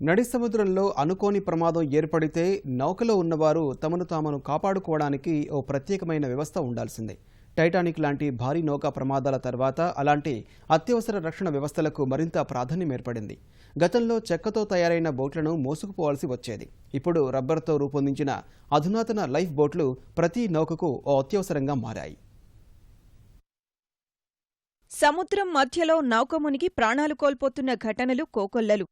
నడి సముద్రంలో అనుకోని ప్రమాదం ఏర్పడితే నౌకలో ఉన్నవారు తమను కాపాడుకోవడానికి ఓ ప్రత్యేకమైన వ్యవస్థ ఉండాల్సిందే. టైటానిక్ లాంటి భారీ నౌకా ప్రమాదాల తర్వాత అలాంటి అత్యవసర రక్షణ వ్యవస్థలకు మరింత ప్రాధాన్యం ఏర్పడింది. గతంలో చెక్కతో తయారైన బోట్లను మోసుకుపోవాల్సి వచ్చేది. ఇప్పుడు రబ్బర్తో రూపొందించిన అధునాతన లైఫ్ బోట్లు ప్రతి నౌకకు ఓ అత్యవసరంగా మారాయి. సముద్రం మధ్యలో నౌక మునిగి ప్రాణాలు కోల్పోతున్న ఘటనలు కోకొల్లలు.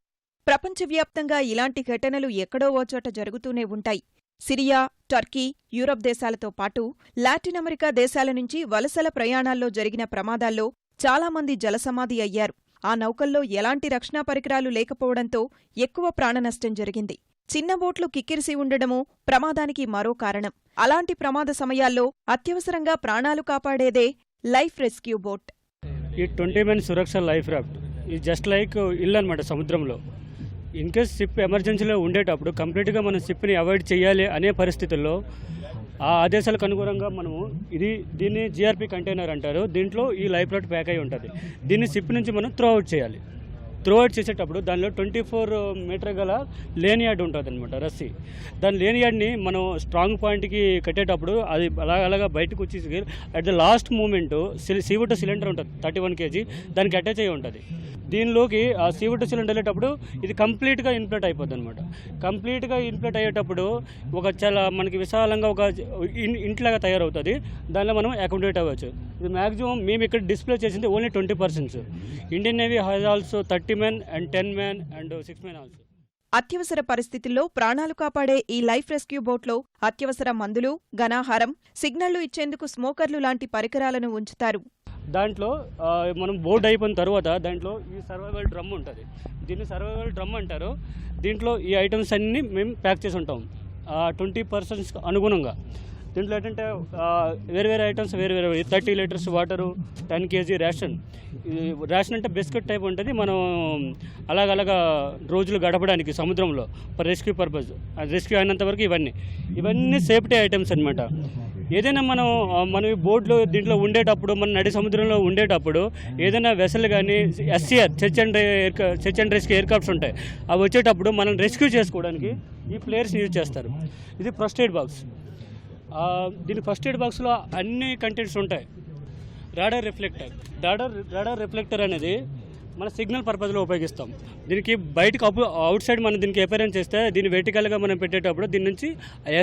ప్రపంచవ్యాప్తంగా ఇలాంటి ఘటనలు ఎక్కడో ఓచోట జరుగుతూనే ఉంటాయి. సిరియా, టర్కీ, యూరప్ దేశాలతో పాటు లాటిన్ అమెరికా దేశాల నుంచి వలసల ప్రయాణాల్లో జరిగిన ప్రమాదాల్లో చాలామంది జలసమాధి అయ్యారు. ఆ నౌకల్లో ఎలాంటి రక్షణా పరికరాలు లేకపోవడంతో ఎక్కువ ప్రాణనష్టం జరిగింది. చిన్న బోట్లు కిక్కిరిసి ఉండడమూ ప్రమాదానికి మరో కారణం. అలాంటి ప్రమాద సమయాల్లో అత్యవసరంగా ప్రాణాలు కాపాడేదే లైఫ్ రెస్క్యూ బోట్. ఈ 20 మెన్ సురక్ష లైఫ్ రాఫ్ట్ ఇది జస్ట్ లైక్ ఇల్లు అనమాట సముద్రంలో. ఇన్ కేస్ షిప్ ఎమర్జెన్సీలో ఉండేటప్పుడు కంప్లీట్గా మనం షిప్ని అవాయిడ్ చేయాలి అనే పరిస్థితుల్లో ఆ ఆదేశాలకు అనుగుణంగా మనము దీన్ని జిఆర్పి కంటైనర్ అంటారు. దీంట్లో ఈ లైఫ్ రాఫ్ట్ ప్యాక్ అయి ఉంటుంది. దీన్ని షిప్ నుంచి మనం త్రో అవుట్ చేయాలి. త్రో అవుట్ చేసేటప్పుడు దానిలో 24 మీటర్ గల లేన్ యార్డ్ ఉంటుంది అనమాట, రస్సీ. దాని లేన్ యార్డ్ని మనం స్ట్రాంగ్ పాయింట్కి కట్టేటప్పుడు అది అలాగా బయటకు వచ్చేసి at the last moment CO2 cylinder ఉంటుంది 31 kg, దానికి అటాచ్ అయ్యి ఉంటుంది. దీనిలోకి ఆ CO2 సిలిండర్ వెళ్ళేటప్పుడు ఇది కంప్లీట్గా ఇన్ఫ్లేట్ అయిపోతుంది అనమాట. కంప్లీట్గా ఇన్ఫ్లేట్ అయ్యేటప్పుడు ఒక చాలా మనకి విశాలంగా ఒక ఇంట్లాగా తయారవుతుంది. దానిలో మనం అకామిడేట్ అవ్వచ్చు. ఇది మ్యాక్సిమం మేము ఇక్కడ డిస్ప్లే చేసింది only 20%. Indian navy has also 30 men and 10 men and 6 men also. అత్యవసర పరిస్థితుల్లో ప్రాణాలు కాపాడే ఈ లైఫ్ రెస్క్యూ బోట్లో అత్యవసర మందులు, ఘనాహారం, సిగ్నళ్లు ఇచ్చేందుకు స్మోకర్లు లాంటి పరికరాలను ఉంచుతారు. దాంట్లో మనం బోర్డు అయిపోయిన తర్వాత దాంట్లో ఈ సర్వైవల్ డ్రమ్ ఉంటుంది. దీన్ని సర్వైవల్ డ్రమ్ అంటారు. దీంట్లో ఈ ఐటమ్స్ అన్నీ మేము ప్యాక్ చేసి ఉంటాం 20% అనుగుణంగా. దీంట్లో ఏంటంటే వేరే ఐటమ్స్ వేరే 30 litres water, 10 kg ration. Ration అంటే బిస్కెట్ టైప్ ఉంటుంది. మనం అలాగా రోజులు గడపడానికి సముద్రంలో రెస్క్యూ పర్పస్, రెస్క్యూ అయినంత వరకు ఇవన్నీ సేఫ్టీ ఐటమ్స్ అనమాట. ఏదైనా మనం ఈ బోర్డులో దీంట్లో ఉండేటప్పుడు, మన నడి సముద్రంలో ఉండేటప్పుడు ఏదైనా వెసల్ కానీ SCR search and rescue aircrafts ఉంటాయి. అవి వచ్చేటప్పుడు మనం రెస్క్యూ చేసుకోవడానికి ఈ ప్లేయర్స్ని యూజ్ చేస్తారు. ఇది ఫస్ట్ ఎయిడ్ బాక్స్. దీని ఫస్ట్ ఎయిడ్ బాక్స్లో అన్ని కంటెంట్స్ ఉంటాయి. రాడార్ రిఫ్లెక్టర్ అనేది మన సిగ్నల్ పర్పస్లో ఉపయోగిస్తాం. దీనికి బయటకు అవుట్ సైడ్ మనం దీనికి అపేరెన్స్ చేస్తే దీన్ని వెర్టికల్గా మనం పెట్టేటప్పుడు దీని నుంచి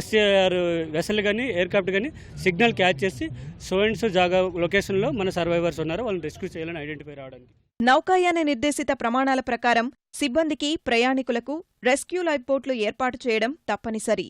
SCR వెసల్ కానీ ఎయిర్క్రాఫ్ట్ కానీ సిగ్నల్ క్యాచ్ చేసి సో జాగా లొకేషన్లో మన సర్వైవర్స్ ఉన్నారు, వాళ్ళని రెస్క్యూ చేయాలని ఐడెంటిఫై రావడానికి. నౌకాయాన నిర్దేశిత ప్రమాణాల ప్రకారం సిబ్బందికి, ప్రయాణికులకు రెస్క్యూ లైఫ్ బోట్లు ఏర్పాటు చేయడం తప్పనిసరి.